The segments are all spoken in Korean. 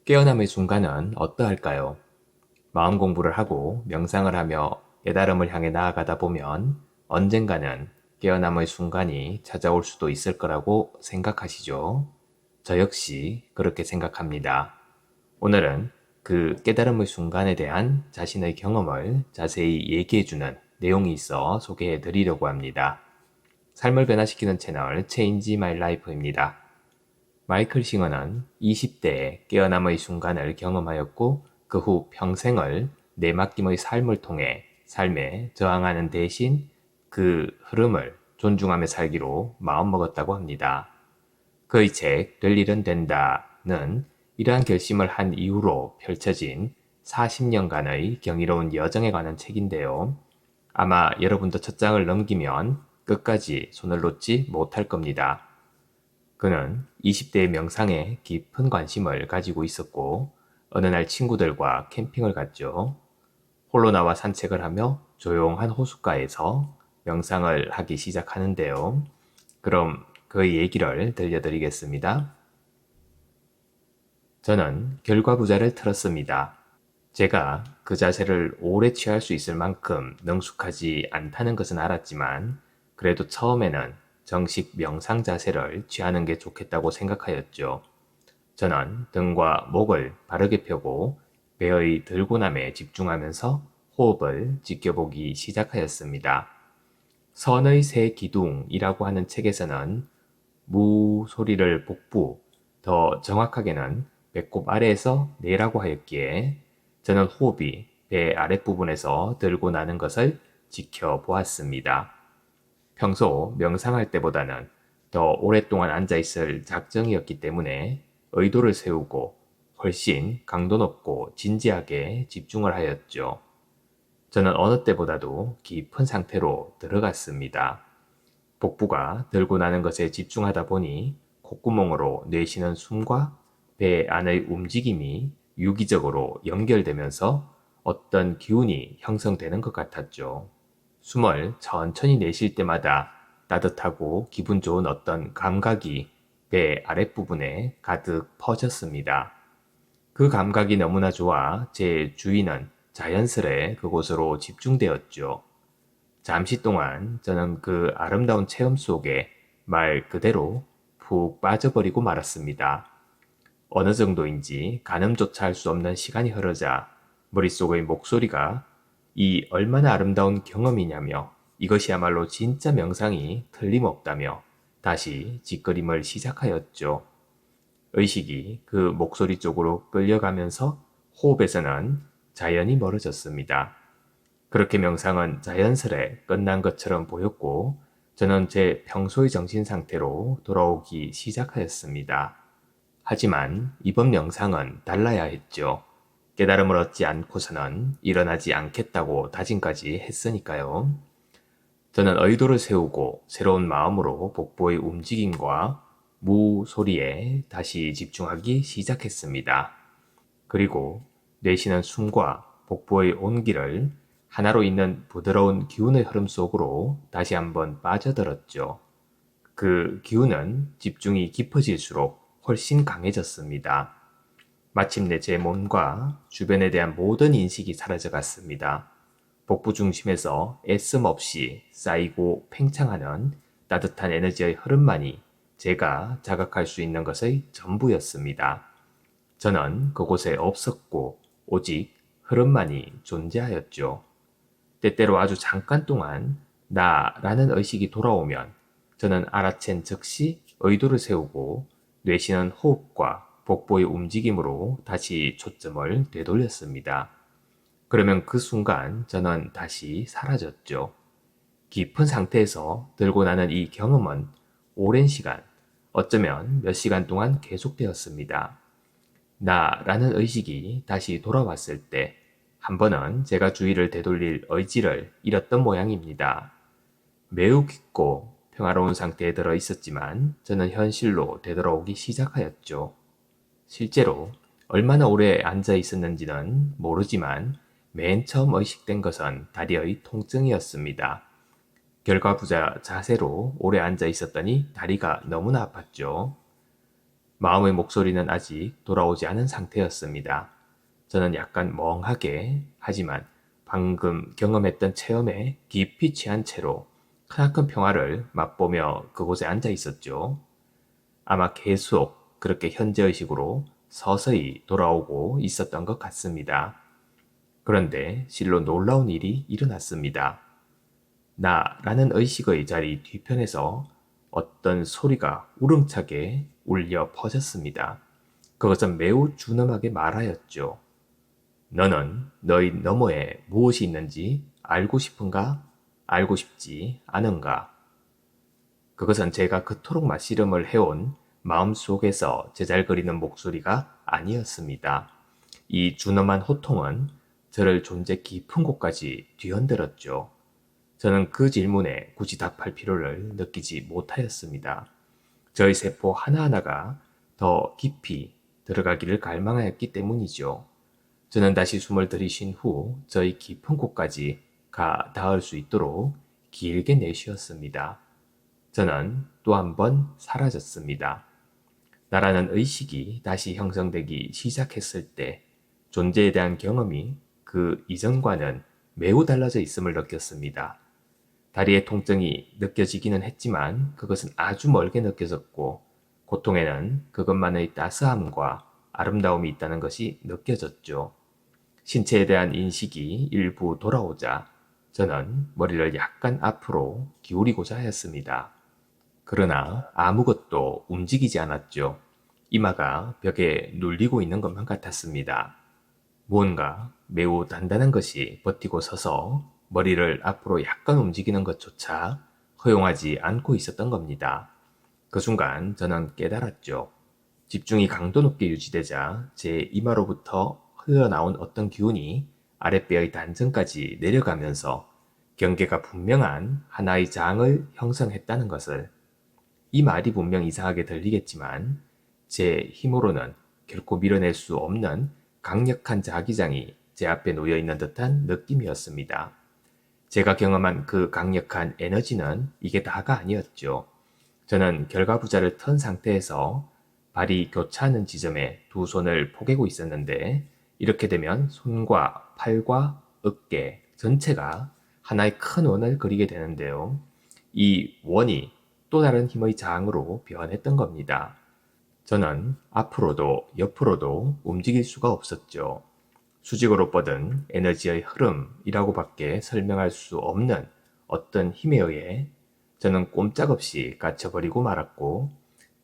깨어남의 순간은 어떠할까요? 마음 공부를 하고 명상을 하며 깨달음을 향해 나아가다 보면 언젠가는 깨어남의 순간이 찾아올 수도 있을 거라고 생각하시죠? 저 역시 그렇게 생각합니다. 오늘은 그 깨달음의 순간에 대한 자신의 경험을 자세히 얘기해주는 내용이 있어 소개해 드리려고 합니다. 삶을 변화시키는 채널 Change My Life입니다. 마이클 싱어는 20대에 깨어남의 순간을 경험하였고 그 후 평생을 내맡김의 삶을 통해 삶에 저항하는 대신 그 흐름을 존중하며 살기로 마음먹었다고 합니다. 그의 책 될 일은 된다는 이러한 결심을 한 이후로 펼쳐진 40년간의 경이로운 여정에 관한 책인데요. 아마 여러분도 첫 장을 넘기면 끝까지 손을 놓지 못할 겁니다. 그는 20대의 명상에 깊은 관심을 가지고 있었고 어느 날 친구들과 캠핑을 갔죠. 홀로 나와 산책을 하며 조용한 호숫가에서 명상을 하기 시작하는데요. 그럼 그의 얘기를 들려드리겠습니다. 저는 결과부자를 틀었습니다. 제가 그 자세를 오래 취할 수 있을 만큼 능숙하지 않다는 것은 알았지만 그래도 처음에는 정식 명상 자세를 취하는 게 좋겠다고 생각하였죠. 저는 등과 목을 바르게 펴고 배의 들고남에 집중하면서 호흡을 지켜보기 시작하였습니다. 선의 새 기둥이라고 하는 책에서는 무 소리를 복부, 더 정확하게는 배꼽 아래에서 내라고 하였기에 저는 호흡이 배 아랫부분에서 들고 나는 것을 지켜보았습니다. 평소 명상할 때보다는 더 오랫동안 앉아있을 작정이었기 때문에 의도를 세우고 훨씬 강도 높고 진지하게 집중을 하였죠. 저는 어느 때보다도 깊은 상태로 들어갔습니다. 복부가 들고 나는 것에 집중하다 보니 콧구멍으로 내쉬는 숨과 배 안의 움직임이 유기적으로 연결되면서 어떤 기운이 형성되는 것 같았죠. 숨을 천천히 내쉴 때마다 따뜻하고 기분 좋은 어떤 감각이 배 아랫부분에 가득 퍼졌습니다. 그 감각이 너무나 좋아 제 주의는 자연스레 그곳으로 집중되었죠. 잠시 동안 저는 그 아름다운 체험 속에 말 그대로 푹 빠져버리고 말았습니다. 어느 정도인지 가늠조차 할 수 없는 시간이 흐르자 머릿속의 목소리가 이 얼마나 아름다운 경험이냐며 이것이야말로 진짜 명상이 틀림없다며 다시 짓거림을 시작하였죠. 의식이 그 목소리 쪽으로 끌려가면서 호흡에서는 자연히 멀어졌습니다. 그렇게 명상은 자연스레 끝난 것처럼 보였고 저는 제 평소의 정신 상태로 돌아오기 시작하였습니다. 하지만 이번 명상은 달라야 했죠. 깨달음을 얻지 않고서는 일어나지 않겠다고 다짐까지 했으니까요. 저는 의도를 세우고 새로운 마음으로 복부의 움직임과 무 소리에 다시 집중하기 시작했습니다. 그리고 내쉬는 숨과 복부의 온기를 하나로 있는 부드러운 기운의 흐름 속으로 다시 한번 빠져들었죠. 그 기운은 집중이 깊어질수록 훨씬 강해졌습니다. 마침내 제 몸과 주변에 대한 모든 인식이 사라져갔습니다. 복부 중심에서 애씀 없이 쌓이고 팽창하는 따뜻한 에너지의 흐름만이 제가 자각할 수 있는 것의 전부였습니다. 저는 그곳에 없었고 오직 흐름만이 존재하였죠. 때때로 아주 잠깐 동안 나라는 의식이 돌아오면 저는 알아챈 즉시 의도를 세우고 뇌시는 호흡과 복부의 움직임으로 다시 초점을 되돌렸습니다. 그러면 그 순간 저는 다시 사라졌죠. 깊은 상태에서 들고 나는 이 경험은 오랜 시간, 어쩌면 몇 시간 동안 계속되었습니다. 나라는 의식이 다시 돌아왔을 때 한 번은 제가 주의를 되돌릴 의지를 잃었던 모양입니다. 매우 깊고 평화로운 상태에 들어 있었지만 저는 현실로 되돌아오기 시작하였죠. 실제로 얼마나 오래 앉아 있었는지는 모르지만 맨 처음 의식된 것은 다리의 통증이었습니다. 결과부자 자세로 오래 앉아 있었더니 다리가 너무나 아팠죠. 마음의 목소리는 아직 돌아오지 않은 상태였습니다. 저는 약간 멍하게 하지만 방금 경험했던 체험에 깊이 취한 채로 크나큰 평화를 맛보며 그곳에 앉아 있었죠. 아마 계속 그렇게 현재의식으로 서서히 돌아오고 있었던 것 같습니다. 그런데 실로 놀라운 일이 일어났습니다. 나라는 의식의 자리 뒤편에서 어떤 소리가 우렁차게 울려 퍼졌습니다. 그것은 매우 준엄하게 말하였죠. 너는 너희 너머에 무엇이 있는지 알고 싶은가? 알고 싶지 않은가? 그것은 제가 그토록 맛씨름을 해온 마음속에서 제잘거리는 목소리가 아니었습니다. 이 준엄한 호통은 저를 존재 깊은 곳까지 뒤흔들었죠. 저는 그 질문에 굳이 답할 필요를 느끼지 못하였습니다. 저의 세포 하나하나가 더 깊이 들어가기를 갈망하였기 때문이죠. 저는 다시 숨을 들이쉰 후 저희 깊은 곳까지 가 닿을 수 있도록 길게 내쉬었습니다. 저는 또 한 번 사라졌습니다. 나라는 의식이 다시 형성되기 시작했을 때 존재에 대한 경험이 그 이전과는 매우 달라져 있음을 느꼈습니다. 다리의 통증이 느껴지기는 했지만 그것은 아주 멀게 느껴졌고 고통에는 그것만의 따스함과 아름다움이 있다는 것이 느껴졌죠. 신체에 대한 인식이 일부 돌아오자 저는 머리를 약간 앞으로 기울이고자 하였습니다. 그러나 아무것도 움직이지 않았죠. 이마가 벽에 눌리고 있는 것만 같았습니다. 무언가 매우 단단한 것이 버티고 서서 머리를 앞으로 약간 움직이는 것조차 허용하지 않고 있었던 겁니다. 그 순간 저는 깨달았죠. 집중이 강도 높게 유지되자 제 이마로부터 흘러나온 어떤 기운이 아랫배의 단전까지 내려가면서 경계가 분명한 하나의 장을 형성했다는 것을, 이 말이 분명 이상하게 들리겠지만 제 힘으로는 결코 밀어낼 수 없는 강력한 자기장이 제 앞에 놓여 있는 듯한 느낌이었습니다. 제가 경험한 그 강력한 에너지는 이게 다가 아니었죠. 저는 결과부자를 턴 상태에서 발이 교차하는 지점에 두 손을 포개고 있었는데 이렇게 되면 손과 팔과 어깨 전체가 하나의 큰 원을 그리게 되는데요. 이 원이 또 다른 힘의 장으로 변했던 겁니다. 저는 앞으로도 옆으로도 움직일 수가 없었죠. 수직으로 뻗은 에너지의 흐름이라고밖에 설명할 수 없는 어떤 힘에 의해 저는 꼼짝없이 갇혀버리고 말았고,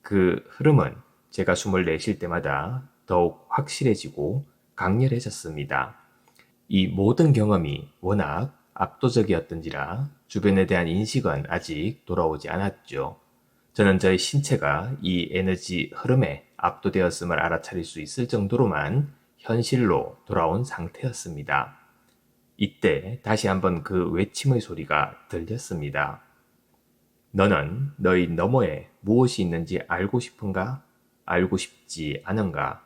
그 흐름은 제가 숨을 내쉴 때마다 더욱 확실해지고 강렬해졌습니다. 이 모든 경험이 워낙 압도적이었던지라 주변에 대한 인식은 아직 돌아오지 않았죠. 저는 저의 신체가 이 에너지 흐름에 압도되었음을 알아차릴 수 있을 정도로만 현실로 돌아온 상태였습니다. 이때 다시 한번 그 외침의 소리가 들렸습니다. 너는 너희 너머에 무엇이 있는지 알고 싶은가? 알고 싶지 않은가?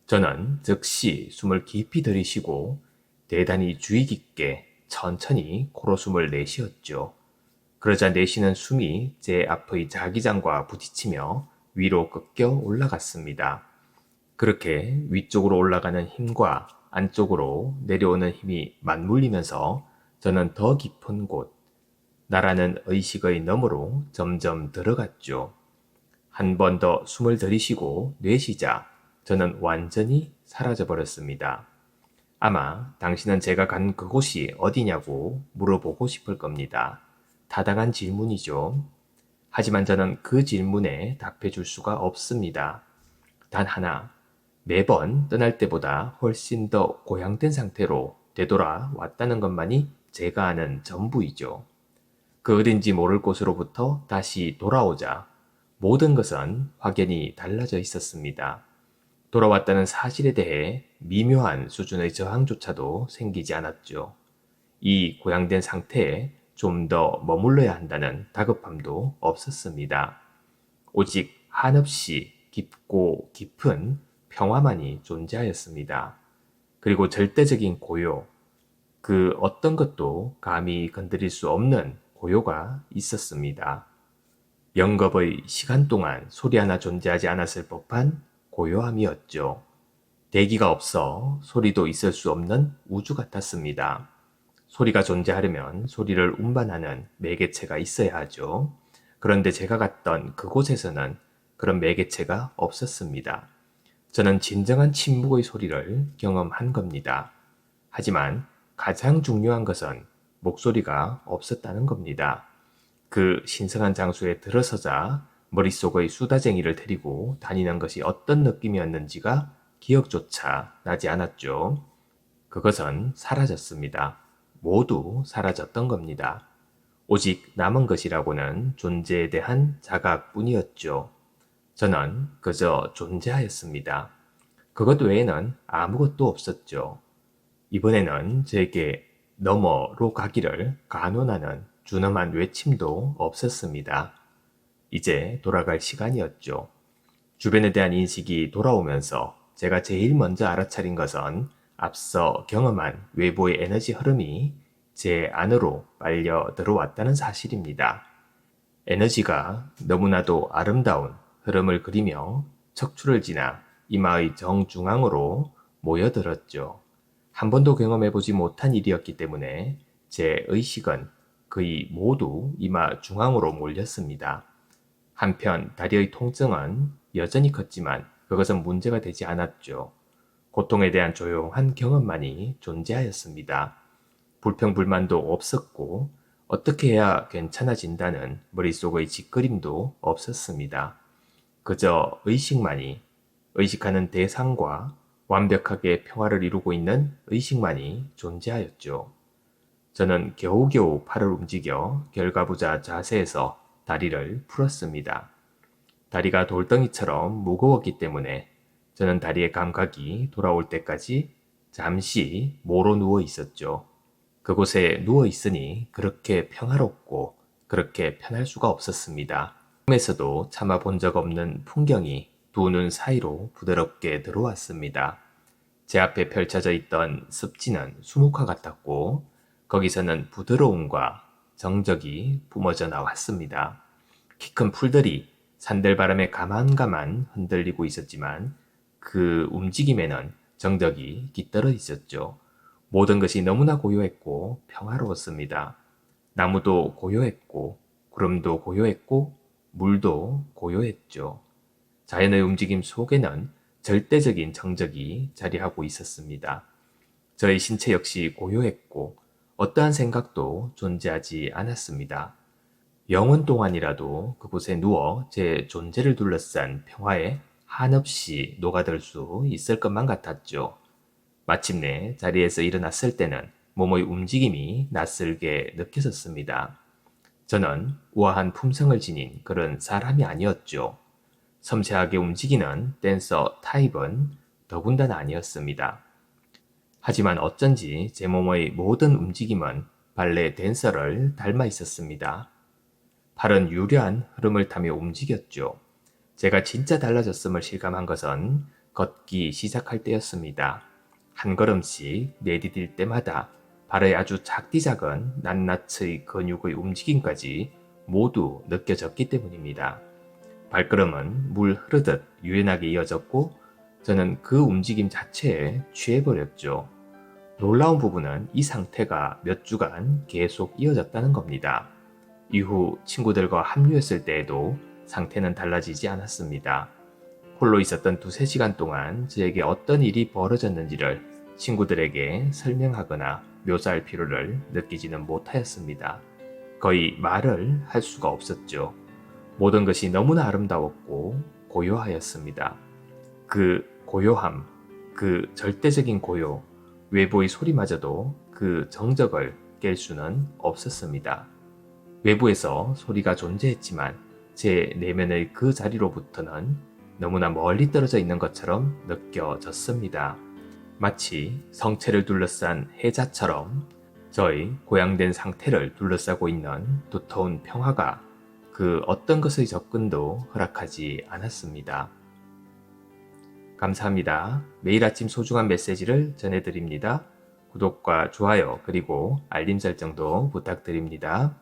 저는 즉시 숨을 깊이 들이쉬고 대단히 주의 깊게 천천히 코로 숨을 내쉬었죠. 그러자 내쉬는 숨이 제 앞의 자기장과 부딪히며 위로 꺾여 올라갔습니다. 그렇게 위쪽으로 올라가는 힘과 안쪽으로 내려오는 힘이 맞물리면서 저는 더 깊은 곳, 나라는 의식의 너머로 점점 들어갔죠. 한 번 더 숨을 들이쉬고 내쉬자 저는 완전히 사라져버렸습니다. 아마 당신은 제가 간 그곳이 어디냐고 물어보고 싶을 겁니다. 타당한 질문이죠. 하지만 저는 그 질문에 답해줄 수가 없습니다. 단 하나, 매번 떠날 때보다 훨씬 더 고양된 상태로 되돌아 왔다는 것만이 제가 아는 전부이죠. 그 어딘지 모를 곳으로부터 다시 돌아오자 모든 것은 확연히 달라져 있었습니다. 돌아왔다는 사실에 대해 미묘한 수준의 저항조차도 생기지 않았죠. 이 고양된 상태에 좀 더 머물러야 한다는 다급함도 없었습니다. 오직 한없이 깊고 깊은 평화만이 존재하였습니다. 그리고 절대적인 고요, 그 어떤 것도 감히 건드릴 수 없는 고요가 있었습니다. 영겁의 시간 동안 소리 하나 존재하지 않았을 법한 고요함이었죠. 대기가 없어 소리도 있을 수 없는 우주 같았습니다. 소리가 존재하려면 소리를 운반하는 매개체가 있어야 하죠. 그런데 제가 갔던 그곳에서는 그런 매개체가 없었습니다. 저는 진정한 침묵의 소리를 경험한 겁니다. 하지만 가장 중요한 것은 목소리가 없었다는 겁니다. 그 신성한 장소에 들어서자 머릿속의 수다쟁이를 데리고 다니는 것이 어떤 느낌이었는지가 기억조차 나지 않았죠. 그것은 사라졌습니다. 모두 사라졌던 겁니다. 오직 남은 것이라고는 존재에 대한 자각뿐이었죠. 저는 그저 존재하였습니다. 그것 외에는 아무것도 없었죠. 이번에는 제게 너머로 가기를 간원하는 준엄한 외침도 없었습니다. 이제 돌아갈 시간이었죠. 주변에 대한 인식이 돌아오면서 제가 제일 먼저 알아차린 것은 앞서 경험한 외부의 에너지 흐름이 제 안으로 빨려 들어왔다는 사실입니다. 에너지가 너무나도 아름다운 흐름을 그리며 척추를 지나 이마의 정중앙으로 모여들었죠. 한 번도 경험해보지 못한 일이었기 때문에 제 의식은 거의 모두 이마 중앙으로 몰렸습니다. 한편 다리의 통증은 여전히 컸지만 그것은 문제가 되지 않았죠. 고통에 대한 조용한 경험만이 존재하였습니다. 불평불만도 없었고 어떻게 해야 괜찮아진다는 머릿속의 짓그림도 없었습니다. 그저 의식만이, 의식하는 대상과 완벽하게 평화를 이루고 있는 의식만이 존재하였죠. 저는 겨우겨우 팔을 움직여 결과부자 자세에서 다리를 풀었습니다. 다리가 돌덩이처럼 무거웠기 때문에 저는 다리의 감각이 돌아올 때까지 잠시 모로 누워 있었죠. 그곳에 누워 있으니 그렇게 평화롭고 그렇게 편할 수가 없었습니다. 꿈에서도 참아 본 적 없는 풍경이 두 눈 사이로 부드럽게 들어왔습니다. 제 앞에 펼쳐져 있던 습지는 수묵화 같았고 거기서는 부드러움과 정적이 뿜어져 나왔습니다. 키 큰 풀들이 산들바람에 가만가만 흔들리고 있었지만 그 움직임에는 정적이 깃들어 있었죠. 모든 것이 너무나 고요했고 평화로웠습니다. 나무도 고요했고 구름도 고요했고 물도 고요했죠. 자연의 움직임 속에는 절대적인 정적이 자리하고 있었습니다. 저의 신체 역시 고요했고 어떠한 생각도 존재하지 않았습니다. 영원 동안이라도 그곳에 누워 제 존재를 둘러싼 평화에 한없이 녹아들 수 있을 것만 같았죠. 마침내 자리에서 일어났을 때는 몸의 움직임이 낯설게 느껴졌습니다. 저는 우아한 품성을 지닌 그런 사람이 아니었죠. 섬세하게 움직이는 댄서 타입은 더군다나 아니었습니다. 하지만 어쩐지 제 몸의 모든 움직임은 발레 댄서를 닮아 있었습니다. 팔은 유려한 흐름을 타며 움직였죠. 제가 진짜 달라졌음을 실감한 것은 걷기 시작할 때였습니다. 한 걸음씩 내디딜 때마다 발의 아주 작디 작은 낱낱의 근육의 움직임까지 모두 느껴졌기 때문입니다. 발걸음은 물 흐르듯 유연하게 이어졌고 저는 그 움직임 자체에 취해버렸죠. 놀라운 부분은 이 상태가 몇 주간 계속 이어졌다는 겁니다. 이후 친구들과 합류했을 때에도 상태는 달라지지 않았습니다. 홀로 있었던 2~3시간 동안 저에게 어떤 일이 벌어졌는지를 친구들에게 설명하거나 묘사할 필요를 느끼지는 못하였습니다. 거의 말을 할 수가 없었죠. 모든 것이 너무나 아름다웠고 고요하였습니다. 그 고요함, 그 절대적인 고요, 외부의 소리마저도 그 정적을 깰 수는 없었습니다. 외부에서 소리가 존재했지만 제 내면의 그 자리로부터는 너무나 멀리 떨어져 있는 것처럼 느껴졌습니다. 마치 성체를 둘러싼 해자처럼 저의 고양된 상태를 둘러싸고 있는 두터운 평화가 그 어떤 것의 접근도 허락하지 않았습니다. 감사합니다. 매일 아침 소중한 메시지를 전해드립니다. 구독과 좋아요 그리고 알림 설정도 부탁드립니다.